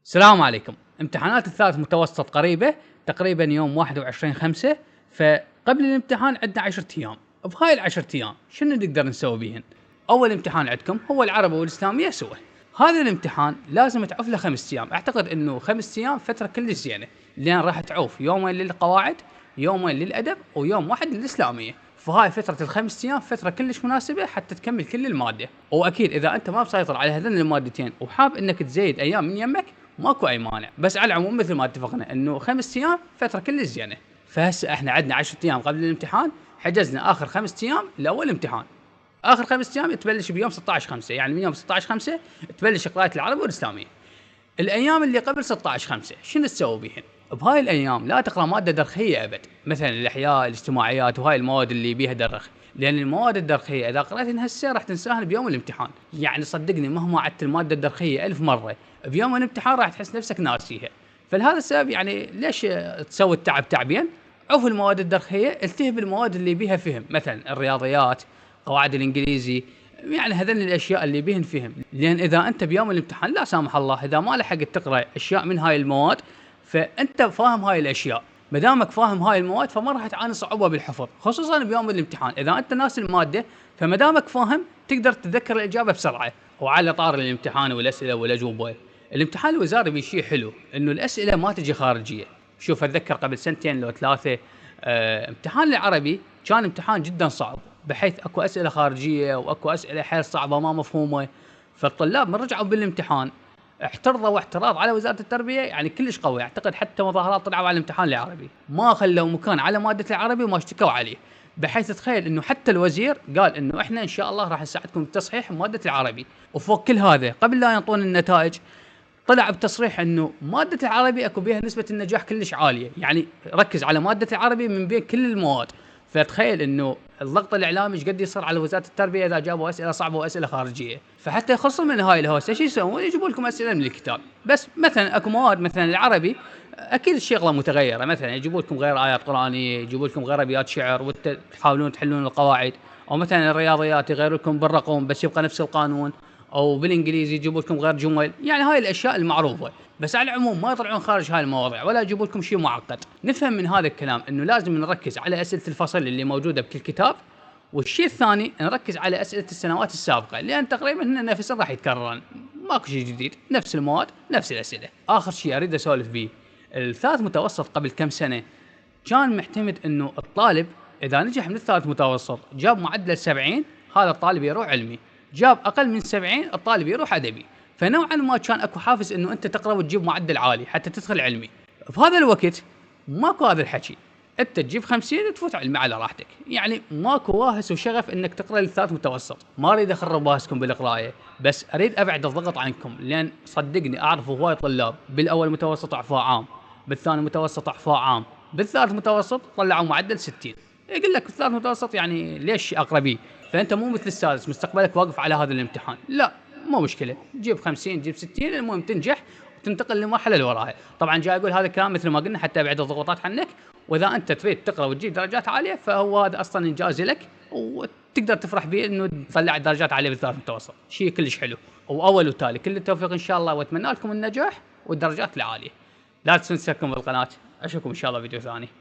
السلام عليكم. امتحانات الثالث متوسط قريبة تقريبا يوم 21/5. فقبل الامتحان عندنا 10 أيام. بهاي ال10 أيام شنو نقدر نسوي بيهن؟ أول امتحان عندكم هو العربي والإسلامية سوا. هذا الامتحان لازم تعوف له 5 أيام. أعتقد إنه 5 أيام فترة كلش زينة، لأن راح تعوف يومين للقواعد، يومين للأدب، ويوم واحد للإسلامية. فهاي فترة ال5 أيام فترة كلش مناسبة حتى تكمل كل المادة. وأكيد إذا أنت ما مسيطر على هذين المادتين وحاب إنك تزيد أيام من يمك ماكو اي مانع، بس على العموم مثل ما اتفقنا انه 5 ايام فتره كلش زينه. فهسه احنا عندنا 10 ايام قبل الامتحان، حجزنا اخر 5 ايام لاول امتحان. اخر 5 ايام تبلش بيوم 16/5، يعني من يوم 16/5 تبلش قراءه العربي والاسلاميه. الايام اللي قبل 16/5 شنو تسوي بيهن؟ بهاي الايام لا تقرا ماده درخيه ابد، مثلا الاحياء، الاجتماعيات، وهاي المواد اللي بيها درخ، لان المواد الدرخيه اذا قرأتهن هسه راح تنساهن بيوم الامتحان. يعني صدقني مهما عدت الماده الدرخيه 1000 مره، بيوم الامتحان راح تحس نفسك ناسيها. فلهذا السبب يعني ليش تسوي التعب تعبين؟ عوف المواد الدرخيه، التهي بالمواد اللي بيها فهم، مثلا الرياضيات، قواعد الانجليزي، يعني هذين الاشياء اللي بيهن فهم. لان اذا انت بيوم الامتحان لا سامح الله اذا ما لحقت تقرا اشياء من هاي المواد، فانت فاهم هاي الاشياء، ما دامك فاهم هاي المواد فما راح تعاني صعوبه بالحفظ، خصوصا بيوم الامتحان. اذا انت ناسي الماده فما دامك فاهم تقدر تتذكر الاجابه بسرعه. وعلى طار الامتحان والاسئله والاجوبه، الامتحان الوزاري بشيء حلو انه الاسئله ما تجي خارجيه. شوف اتذكر قبل سنتين لو ثلاثه، امتحان العربي كان امتحان جدا صعب، بحيث اكو اسئله خارجيه واكو اسئله حيل صعبه ما مفهومه. فالطلاب من رجعوا بالامتحان اعترضوا اعتراض على وزاره التربيه يعني كلش قوي. اعتقد حتى مظاهرات طلعوا على الامتحان العربي، ما خلوا مكان على ماده العربي وما اشتكوا عليه. بحيث تخيل انه حتى الوزير قال انه احنا ان شاء الله راح نساعدكم بتصحيح ماده العربي. وفوق كل هذا قبل لا ينطون النتائج طلع بتصريح انه ماده العربي اكو بها نسبه النجاح كلش عاليه، يعني ركز على ماده العربي من بين كل المواد. فتخيل انه الضغط الاعلامي ايش قد يصير على وزاره التربيه اذا جابوا اسئله صعبه واسئله خارجيه. فحتى يخلصون من هاي الهوسه شو يسوون؟ يجيبوا لكم اسئله من الكتاب. بس مثلا اكو مواد مثلا العربي اكيد الشغله متغيره، مثلا يجيبوا لكم غير ايات قرانيه، يجيبوا لكم غير ابيات شعر وانت تحاولون تحلون القواعد. او مثلا الرياضيات يغيروا لكم بالرقم بس يبقى نفس القانون، او بالانجليزي يجيبوا لكم غير جمل. يعني هاي الاشياء المعروفه. بس على العموم ما يطلعون خارج هاي المواضيع ولا يجيبوا لكم شيء معقد. نفهم من هذا الكلام انه لازم نركز على اسئله الفصل اللي موجوده بكل كتاب، والشيء الثاني نركز على اسئله السنوات السابقه، لان تقريبا هن نفس راح يتكررن، ماكو شيء جديد، نفس المواد نفس الاسئله. اخر شيء اريد اسولف بيه، الثالث متوسط قبل كم سنه كان معتمد انه الطالب اذا نجح من الثالث متوسط جاب معدل 70 هذا الطالب يروح علمي، جاب اقل من 70 الطالب يروح ادبي. فنوعا ما كان اكو حافز انه انت تقرا وتجيب معدل عالي حتى تدخل علمي. بهذا الوقت ماكو هذا الحكي، انت تجيب 50 وتفوت علمي على راحتك. يعني ماكو واهس وشغف انك تقرا الثالث متوسط. ما اريد اخرب واهسكم بالقرايه، بس اريد ابعد الضغط عنكم، لان صدقني اعرف هواي طلاب بالاول متوسط اعفاء عام، بالثاني متوسط اعفاء عام، بالثالث متوسط طلعوا معدل 60. يقول لك الثالث متوسط يعني ليش اقربيه؟ فانت مو مثل السادس مستقبلك واقف على هذا الامتحان. لا، مو مشكله، جيب 50 جيب 60، المهم تنجح وتنتقل للمرحله اللي وراها. طبعا جاي اقول هذا الكلام مثل ما قلنا حتى ابعد الضغوطات عنك، واذا انت تريد تقرا وتجيب درجات عاليه فهو هذا اصلا انجاز لك، وتقدر تفرح به انه تطلع درجات عاليه بالثالث متوسط، شيء كلش حلو. واول وتالي كل التوفيق ان شاء الله، واتمنى لكم النجاح والدرجات العاليه. لا تنسوا تشتركون بالقناه، اشوفكم ان شاء الله فيديو ثاني.